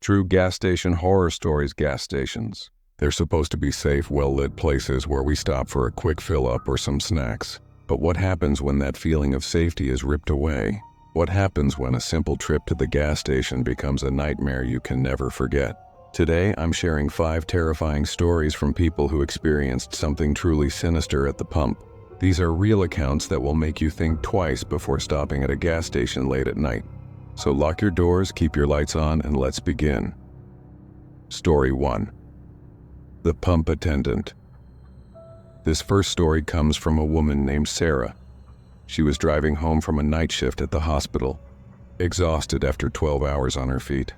True gas station horror stories. Gas stations. They're supposed to be safe, well-lit places where we stop for a quick fill-up or some snacks. But what happens when that feeling of safety is ripped away? What happens when a simple trip to the gas station becomes a nightmare you can never forget? Today, I'm sharing 5 terrifying stories from people who experienced something truly sinister at the pump. These are real accounts that will make you think twice before stopping at a gas station late at night. So lock your doors, keep your lights on, and let's begin. Story 1. The Pump Attendant. This first story comes from a woman named Sarah. She was driving home from a night shift at the hospital, exhausted after 12 hours on her feet.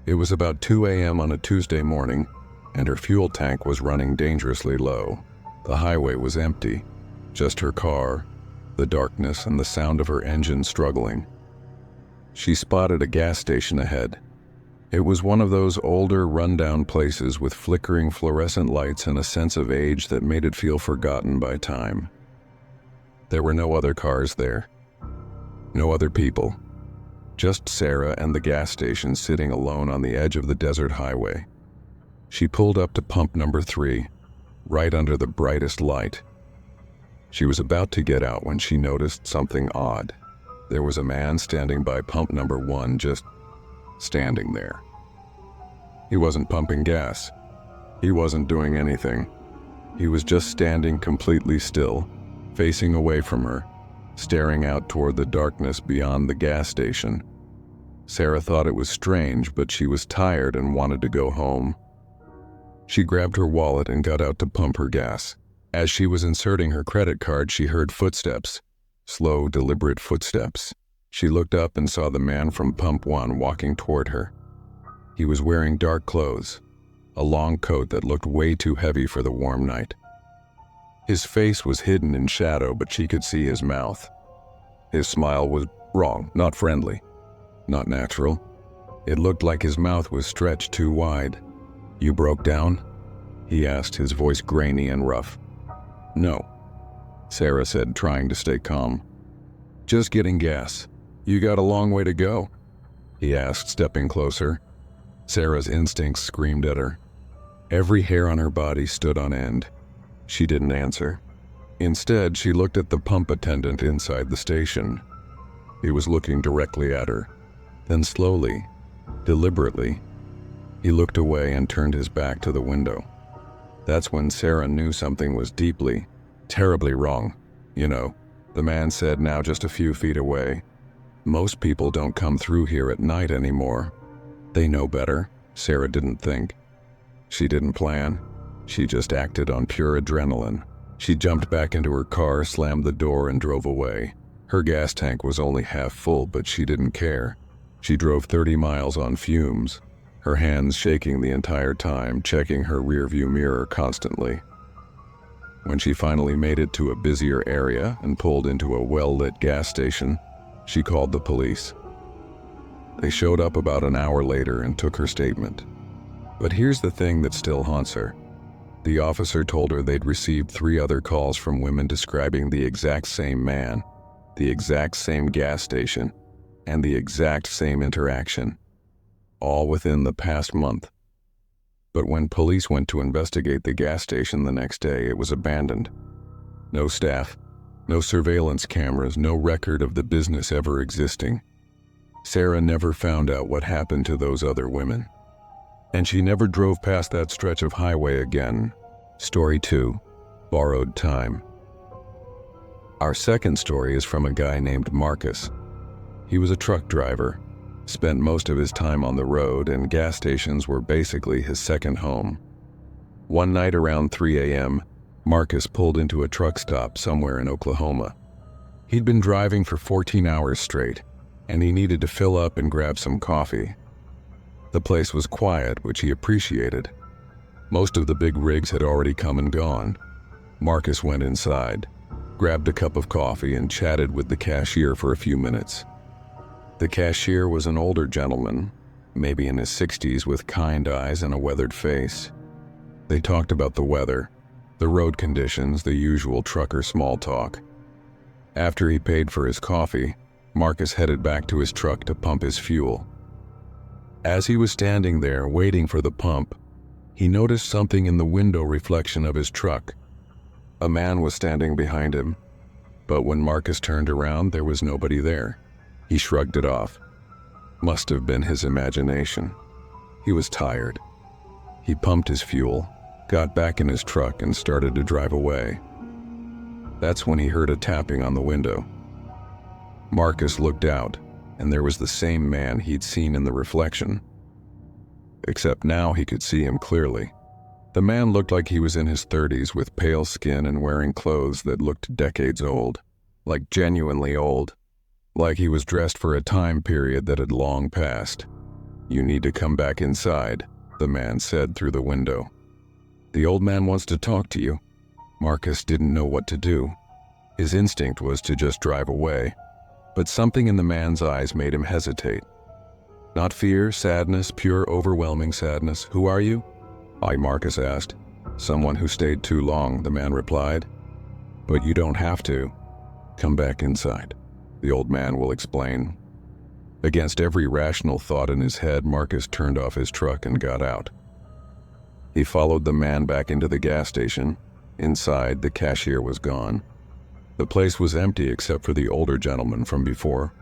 It was about 2 a.m. on a Tuesday morning, and her fuel tank was running dangerously low. The highway was empty, just her car, the darkness, and the sound of her engine struggling. She spotted a gas station ahead. It was one of those older, run-down places with flickering fluorescent lights and a sense of age that made it feel forgotten by time. There were no other cars there, no other people. Just Sarah and the gas station sitting alone on the edge of the desert highway. She pulled up to pump number 3, right under the brightest light. She was about to get out when she noticed something odd. There was a man standing by pump number 1, just standing there. He wasn't pumping gas. He wasn't doing anything. He was just standing completely still, facing away from her, staring out toward the darkness beyond the gas station. Sarah thought it was strange, but she was tired and wanted to go home. She grabbed her wallet and got out to pump her gas. As she was inserting her credit card, she heard footsteps, slow, deliberate footsteps. She looked up and saw the man from pump 1 walking toward her. He was wearing dark clothes, a long coat that looked way too heavy for the warm night. His face was hidden in shadow, but she could see his mouth. His smile was wrong, not friendly, not natural. It looked like his mouth was stretched too wide. "You broke down?" he asked, his voice grainy and rough. "No," Sarah said, trying to stay calm. "Just getting gas. You got a long way to go?" he asked, stepping closer. Sarah's instincts screamed at her. Every hair on her body stood on end. She didn't answer. Instead, she looked at the pump attendant inside the station. He was looking directly at her. Then slowly, deliberately, he looked away and turned his back to the window. That's when Sarah knew something was deeply, terribly wrong. "You know," the man said, now just a few feet away, "most people don't come through here at night anymore." They know better. Sarah didn't think. She didn't plan. She just acted on pure adrenaline. She jumped back into her car, slammed the door, and drove away. Her gas tank was only half full, but she didn't care. She drove 30 miles on fumes, her hands shaking the entire time, checking her rearview mirror constantly. When she finally made it to a busier area and pulled into a well-lit gas station, she called the police. They showed up about an hour later and took her statement. But here's the thing that still haunts her. The officer told her they'd received 3 other calls from women describing the exact same man, the exact same gas station, and the exact same interaction, all within the past month. But when police went to investigate the gas station the next day, it was abandoned. No staff, no surveillance cameras, no record of the business ever existing. Sarah never found out what happened to those other women. And she never drove past that stretch of highway again. Story 2. Borrowed time. Our second story is from a guy named Marcus. He was a truck driver, spent most of his time on the road, and gas stations were basically his second home. One night around 3 a.m., Marcus pulled into a truck stop somewhere in Oklahoma. He'd been driving for 14 hours straight, and he needed to fill up and grab some coffee. The place was quiet, which he appreciated. Most of the big rigs had already come and gone. Marcus went inside, grabbed a cup of coffee, and chatted with the cashier for a few minutes. The cashier was an older gentleman, maybe in his 60s, with kind eyes and a weathered face. They talked about the weather, the road conditions, the usual trucker small talk. After he paid for his coffee, Marcus headed back to his truck to pump his fuel. As he was standing there waiting for the pump, he noticed something in the window reflection of his truck. A man was standing behind him, but when Marcus turned around, there was nobody there. He shrugged it off. Must have been his imagination. He was tired. He pumped his fuel, got back in his truck, and started to drive away. That's when he heard a tapping on the window. Marcus looked out, and there was the same man he'd seen in the reflection. Except now he could see him clearly. The man looked like he was in his 30s with pale skin and wearing clothes that looked decades old, like genuinely old, like he was dressed for a time period that had long passed. "You need to come back inside," the man said through the window. "The old man wants to talk to you." Marcus didn't know what to do. His instinct was to just drive away, but something in the man's eyes made him hesitate. Not fear, sadness, pure overwhelming sadness. "Who are you?" Marcus asked. "Someone who stayed too long," the man replied. "But you don't have to. Come back inside. The old man will explain." Against every rational thought in his head, Marcus turned off his truck and got out. He followed the man back into the gas station. Inside, the cashier was gone. The place was empty except for the older gentleman from before,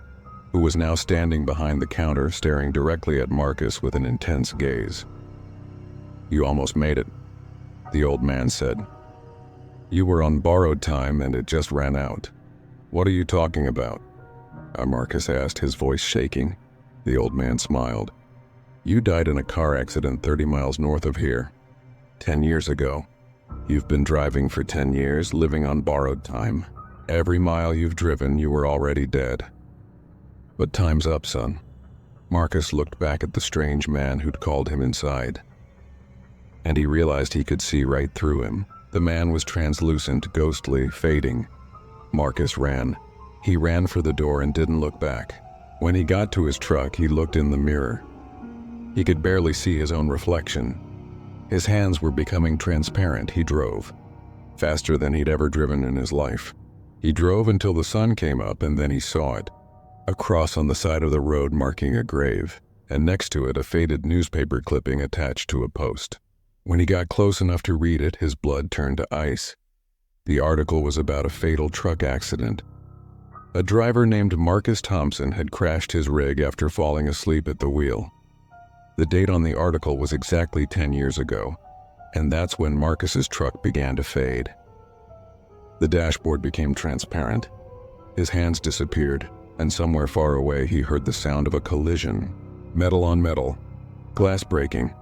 who was now standing behind the counter staring directly at Marcus with an intense gaze. "You almost made it," the old man said. "You were on borrowed time and it just ran out." "What are you talking about?" Marcus asked, his voice shaking. The old man smiled. "You died in a car accident 30 miles north of here, 10 years ago. You've been driving for 10 years, living on borrowed time. Every mile you've driven, you were already dead. But time's up, son." Marcus looked back at the strange man who'd called him inside, and he realized he could see right through him. The man was translucent, ghostly, fading. Marcus ran. He ran for the door and didn't look back. When he got to his truck, he looked in the mirror. He could barely see his own reflection. His hands were becoming transparent. He drove, faster than he'd ever driven in his life. He drove until the sun came up, and then he saw it. A cross on the side of the road marking a grave, and next to it a faded newspaper clipping attached to a post. When he got close enough to read it, his blood turned to ice. The article was about a fatal truck accident. A driver named Marcus Thompson had crashed his rig after falling asleep at the wheel. The date on the article was exactly 10 years ago, and that's when Marcus's truck began to fade. The dashboard became transparent. His hands disappeared, and somewhere far away he heard the sound of a collision. Metal on metal, glass breaking.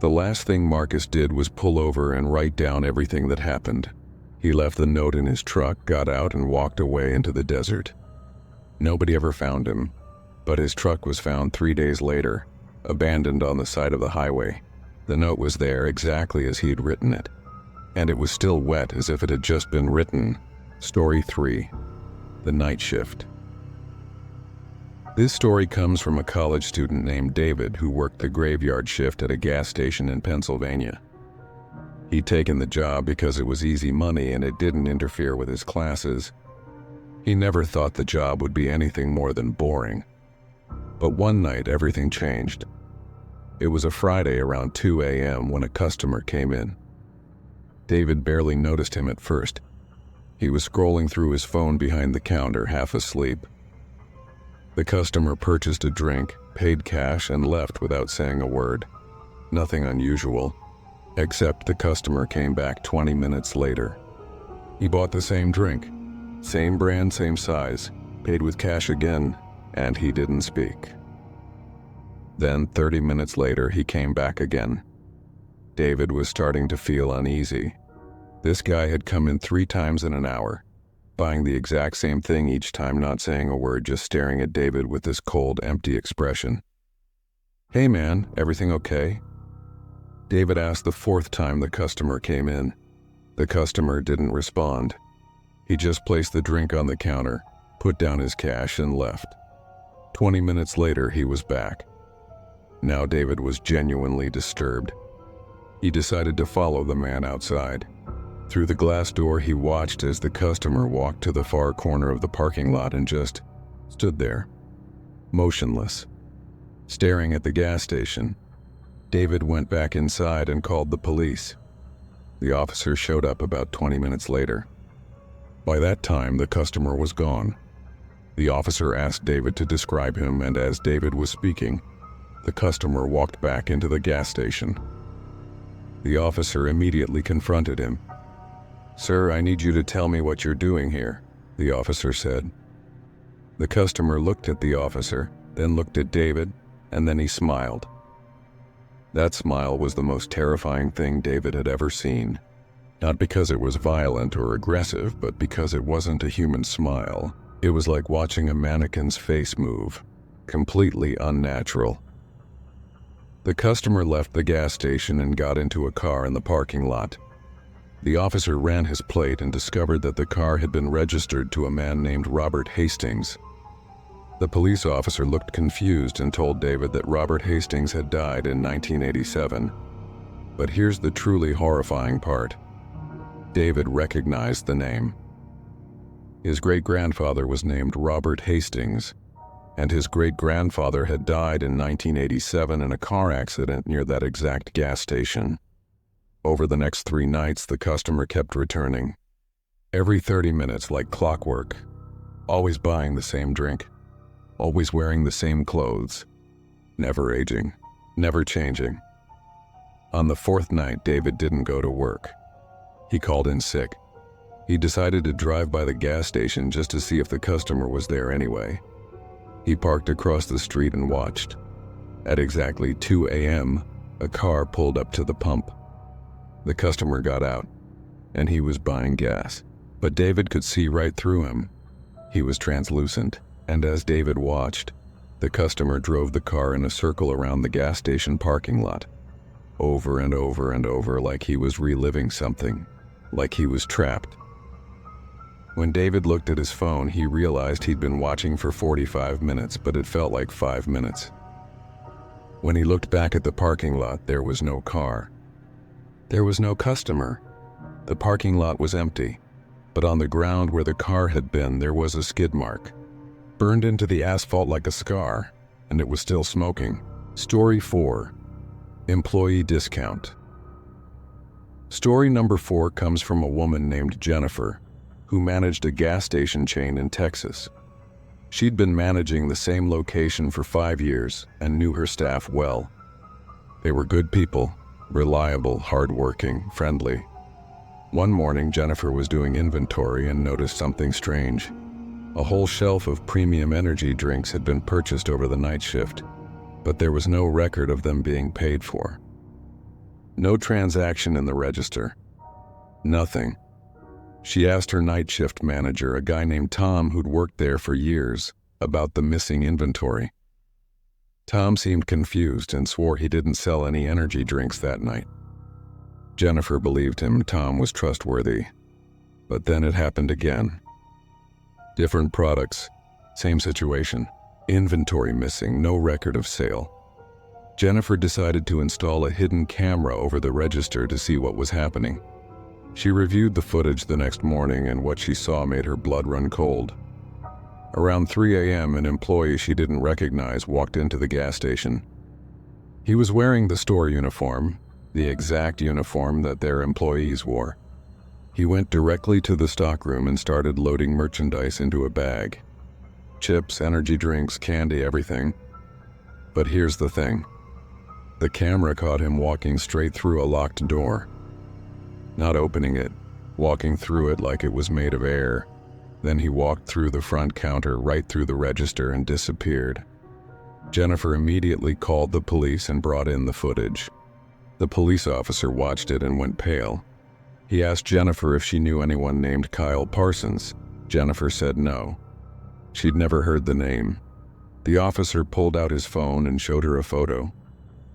The last thing Marcus did was pull over and write down everything that happened. He left the note in his truck, got out, and walked away into the desert. Nobody ever found him, but his truck was found 3 days later, abandoned on the side of the highway. The note was there exactly as he had written it, and it was still wet as if it had just been written. Story 3. The Night Shift. This story comes from a college student named David who worked the graveyard shift at a gas station in Pennsylvania. He'd taken the job because it was easy money and it didn't interfere with his classes. He never thought the job would be anything more than boring. But one night everything changed. It was a Friday around 2 a.m. when a customer came in. David barely noticed him at first. He was scrolling through his phone behind the counter, half asleep. The customer purchased a drink, paid cash, and left without saying a word. Nothing unusual, except the customer came back 20 minutes later. He bought the same drink, same brand, same size, paid with cash again, and he didn't speak. Then 30 minutes later, he came back again. David was starting to feel uneasy. This guy had come in 3 times in an hour, buying the exact same thing each time, not saying a word, just staring at David with this cold, empty expression. "Hey man, everything okay?" David asked the 4th time the customer came in. The customer didn't respond. He just placed the drink on the counter, put down his cash, and left. 20 minutes later, he was back. Now David was genuinely disturbed. He decided to follow the man outside. Through the glass door, he watched as the customer walked to the far corner of the parking lot and just stood there, motionless. Staring at the gas station, David went back inside and called the police. The officer showed up about 20 minutes later. By that time, the customer was gone. The officer asked David to describe him, and as David was speaking, the customer walked back into the gas station. The officer immediately confronted him. "Sir, I need you to tell me what you're doing here," the officer said. The customer looked at the officer, then looked at David, and then he smiled. That smile was the most terrifying thing David had ever seen. Not because it was violent or aggressive, but because it wasn't a human smile. It was like watching a mannequin's face move, completely unnatural. The customer left the gas station and got into a car in the parking lot. The officer ran his plate and discovered that the car had been registered to a man named Robert Hastings. The police officer looked confused and told David that Robert Hastings had died in 1987. But here's the truly horrifying part. David recognized the name. His great-grandfather was named Robert Hastings, and his great-grandfather had died in 1987 in a car accident near that exact gas station. Over the next 3 nights, the customer kept returning. Every 30 minutes, like clockwork. Always buying the same drink. Always wearing the same clothes. Never aging. Never changing. On the 4th night, David didn't go to work. He called in sick. He decided to drive by the gas station just to see if the customer was there anyway. He parked across the street and watched. At exactly 2 a.m., a car pulled up to the pump. The customer got out, and he was buying gas. But David could see right through him. He was translucent, and as David watched, the customer drove the car in a circle around the gas station parking lot, over and over and over, like he was reliving something, like he was trapped. When David looked at his phone, he realized he'd been watching for 45 minutes, but it felt like 5 minutes. When he looked back at the parking lot, there was no car. There was no customer. The parking lot was empty, but on the ground where the car had been, there was a skid mark, burned into the asphalt like a scar, and it was still smoking. Story 4. Employee discount. Story number 4 comes from a woman named Jennifer, who managed a gas station chain in Texas. She'd been managing the same location for 5 years and knew her staff well. They were good people, reliable, hardworking, friendly. One morning, Jennifer was doing inventory and noticed something strange. A whole shelf of premium energy drinks had been purchased over the night shift, but there was no record of them being paid for. No transaction in the register. Nothing. She asked her night shift manager, a guy named Tom who'd worked there for years, about the missing inventory. Tom seemed confused and swore he didn't sell any energy drinks that night. Jennifer believed him. Tom was trustworthy. But then it happened again. Different products, same situation. Inventory missing, no record of sale. Jennifer decided to install a hidden camera over the register to see what was happening. She reviewed the footage the next morning, and what she saw made her blood run cold. Around 3 a.m., an employee she didn't recognize walked into the gas station. He was wearing the store uniform, the exact uniform that their employees wore. He went directly to the stockroom and started loading merchandise into a bag. Chips, energy drinks, candy, everything. But here's the thing. The camera caught him walking straight through a locked door. Not opening it, walking through it like it was made of air. Then he walked through the front counter, right through the register, and disappeared. Jennifer immediately called the police and brought in the footage. The police officer watched it and went pale. He asked Jennifer if she knew anyone named Kyle Parsons. Jennifer said no. She'd never heard the name. The officer pulled out his phone and showed her a photo.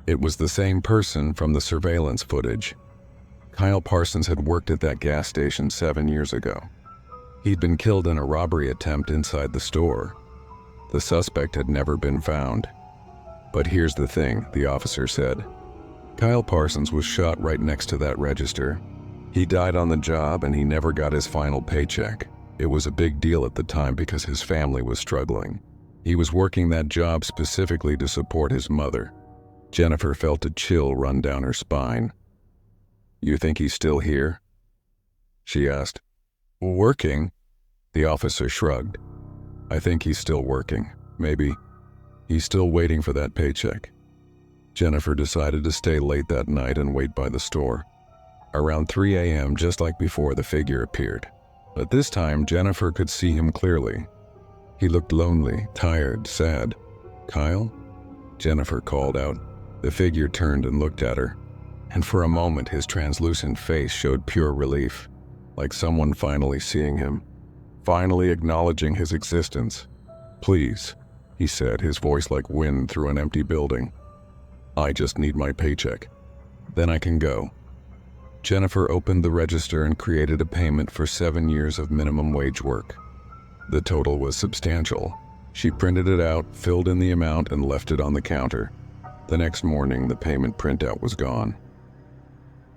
It was the same person from the surveillance footage. Kyle Parsons had worked at that gas station 7 years ago. He'd been killed in a robbery attempt inside the store. The suspect had never been found. But here's the thing, the officer said. Kyle Parsons was shot right next to that register. He died on the job and he never got his final paycheck. It was a big deal at the time because his family was struggling. He was working that job specifically to support his mother. Jennifer felt a chill run down her spine. "You think he's still here?" she asked. "Working?" The officer shrugged. "I think he's still working. Maybe he's still waiting for that paycheck." Jennifer decided to stay late that night and wait by the store. Around 3 a.m., just like before, the figure appeared. But this time, Jennifer could see him clearly. He looked lonely, tired, sad. "Kyle?" Jennifer called out. The figure turned and looked at her, and for a moment his translucent face showed pure relief, like someone finally seeing him, finally acknowledging his existence. "Please," he said, his voice like wind through an empty building. "I just need my paycheck. Then I can go." Jennifer opened the register and created a payment for 7 years of minimum wage work. The total was substantial. She printed it out, filled in the amount, and left it on the counter. The next morning, the payment printout was gone.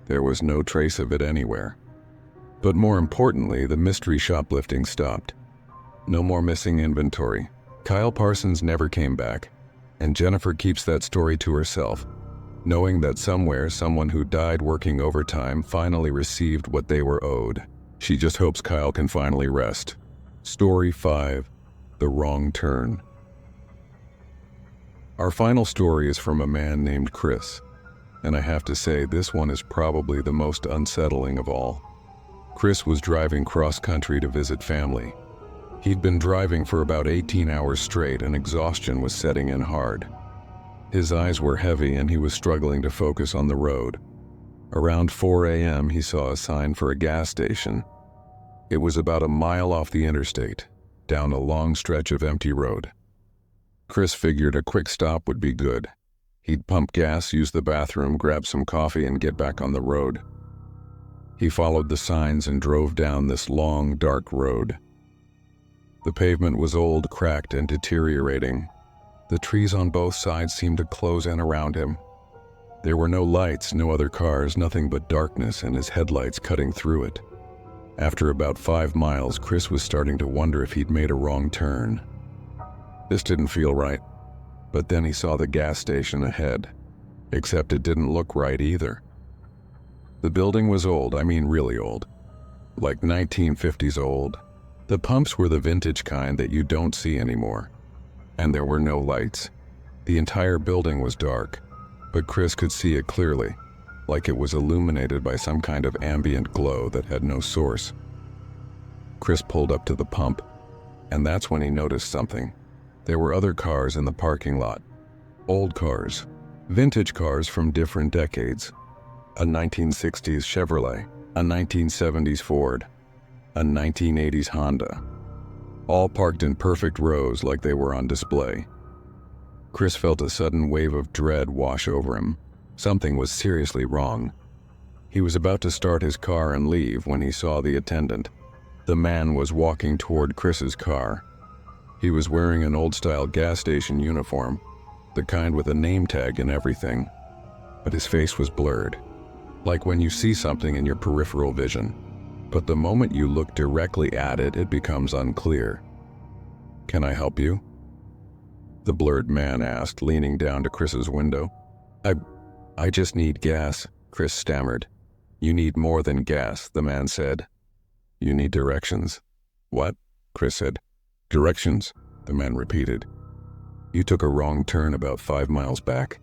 There was no trace of it anywhere. But more importantly, the mystery shoplifting stopped. No more missing inventory. Kyle Parsons never came back, and Jennifer keeps that story to herself, knowing that somewhere someone who died working overtime finally received what they were owed. She just hopes Kyle can finally rest. Story 5. The Wrong Turn. Our final story is from a man named Chris, and I have to say this one is probably the most unsettling of all. Chris was driving cross-country to visit family. He'd been driving for about 18 hours straight and exhaustion was setting in hard. His eyes were heavy and he was struggling to focus on the road. Around 4 a.m. he saw a sign for a gas station. It was about a mile off the interstate, down a long stretch of empty road. Chris figured a quick stop would be good. He'd pump gas, use the bathroom, grab some coffee, and get back on the road. He followed the signs and drove down this long, dark road. The pavement was old, cracked, and deteriorating. The trees on both sides seemed to close in around him. There were no lights, no other cars, nothing but darkness and his headlights cutting through it. After about 5 miles, Chris was starting to wonder if he'd made a wrong turn. This didn't feel right, but then he saw the gas station ahead, except it didn't look right either. The building was old, I mean really old, like 1950s old. The pumps were the vintage kind that you don't see anymore, and there were no lights. The entire building was dark, but Chris could see it clearly, like it was illuminated by some kind of ambient glow that had no source. Chris pulled up to the pump, and that's when he noticed something. There were other cars in the parking lot. Old cars, vintage cars from different decades. A 1960s Chevrolet, a 1970s Ford, a 1980s Honda. All parked in perfect rows like they were on display. Chris felt a sudden wave of dread wash over him. Something was seriously wrong. He was about to start his car and leave when he saw the attendant. The man was walking toward Chris's car. He was wearing an old-style gas station uniform, the kind with a name tag and everything, but his face was blurred, like when you see something in your peripheral vision, but the moment you look directly at it, it becomes unclear. "Can I help you?" the blurred man asked, leaning down to Chris's window. I just need gas," Chris stammered. "You need more than gas," the man said. "You need directions." "What?" Chris said. "Directions," the man repeated. "You took a wrong turn about 5 miles back.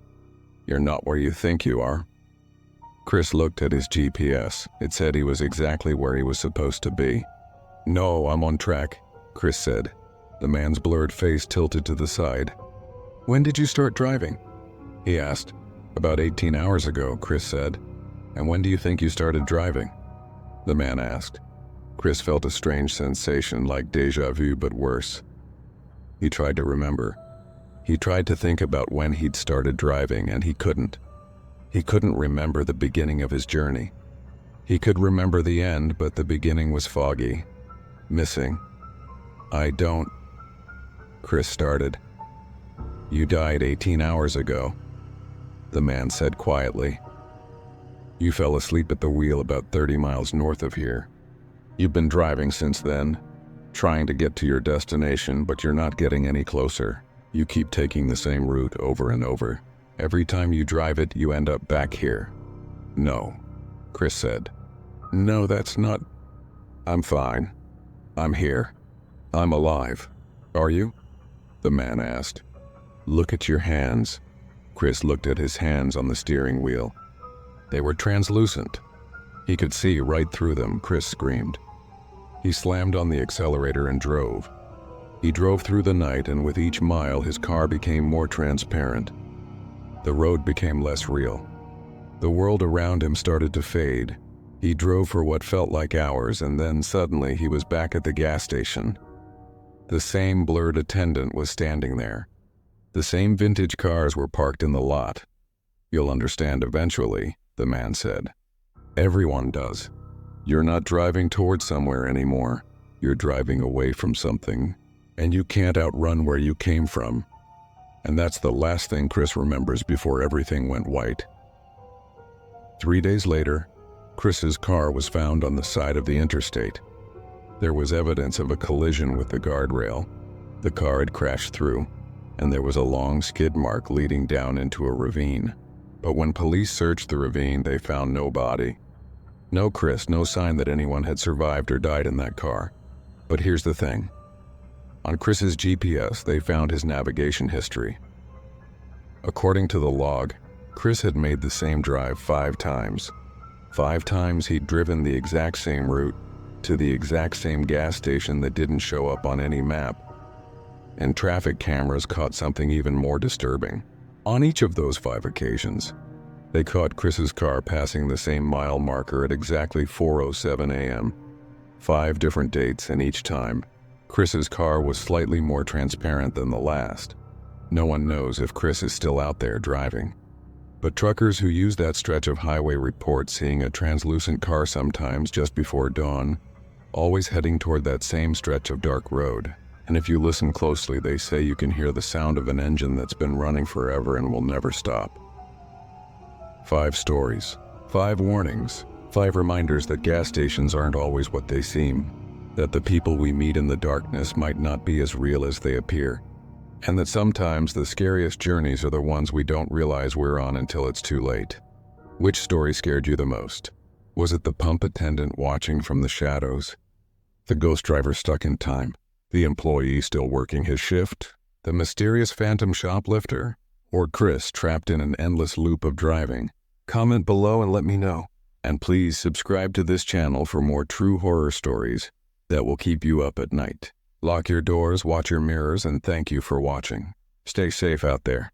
You're not where you think you are." Chris looked at his GPS. It said he was exactly where he was supposed to be. "No, I'm on track," Chris said. The man's blurred face tilted to the side. "When did you start driving?" he asked. "About 18 hours ago," Chris said. "And when do you think you started driving?" the man asked. Chris felt a strange sensation, like déjà vu, but worse. He tried to remember. He tried to think about when he'd started driving, and he couldn't. He couldn't remember the beginning of his journey. He could remember the end, but the beginning was foggy, missing. "I don't," Chris started. "You died 18 hours ago," the man said quietly. "You fell asleep at the wheel about 30 miles north of here. You've been driving since then, trying to get to your destination, but you're not getting any closer. You keep taking the same route over and over. Every time you drive it, you end up back here." "No," Chris said. "No, that's not. I'm fine. I'm here. I'm alive. Are you?" the man asked. "Look at your hands." Chris looked at his hands on the steering wheel. They were translucent. He could see right through them, Chris screamed. He slammed on the accelerator and drove. He drove through the night, and with each mile his car became more transparent. The road became less real. The world around him started to fade. He drove for what felt like hours, and then suddenly he was back at the gas station. The same blurred attendant was standing there. The same vintage cars were parked in the lot. "You'll understand eventually," the man said. "Everyone does. You're not driving towards somewhere anymore. You're driving away from something, and you can't outrun where you came from." And that's the last thing Chris remembers before everything went white. 3 days later, Chris's car was found on the side of the interstate. There was evidence of a collision with the guardrail. The car had crashed through, and there was a long skid mark leading down into a ravine. But when police searched the ravine, they found no body. No Chris, no sign that anyone had survived or died in that car. But here's the thing. On Chris's GPS, they found his navigation history. According to the log, Chris had made the same drive 5 times. 5 times he'd driven the exact same route to the exact same gas station that didn't show up on any map. And traffic cameras caught something even more disturbing. On each of those 5 occasions, they caught Chris's car passing the same mile marker at exactly 4:07 a.m. 5 different dates, and each time, Chris's car was slightly more transparent than the last. No one knows if Chris is still out there driving. But truckers who use that stretch of highway report seeing a translucent car sometimes just before dawn, always heading toward that same stretch of dark road. And if you listen closely, they say you can hear the sound of an engine that's been running forever and will never stop. 5 stories, 5 warnings, 5 reminders that gas stations aren't always what they seem, that the people we meet in the darkness might not be as real as they appear, and that sometimes the scariest journeys are the ones we don't realize we're on until it's too late. Which story scared you the most? Was it the pump attendant watching from the shadows? The ghost driver stuck in time? The employee still working his shift? The mysterious phantom shoplifter? Or Chris trapped in an endless loop of driving? Comment below and let me know. And please subscribe to this channel for more true horror stories that will keep you up at night. Lock your doors, watch your mirrors, and thank you for watching. Stay safe out there.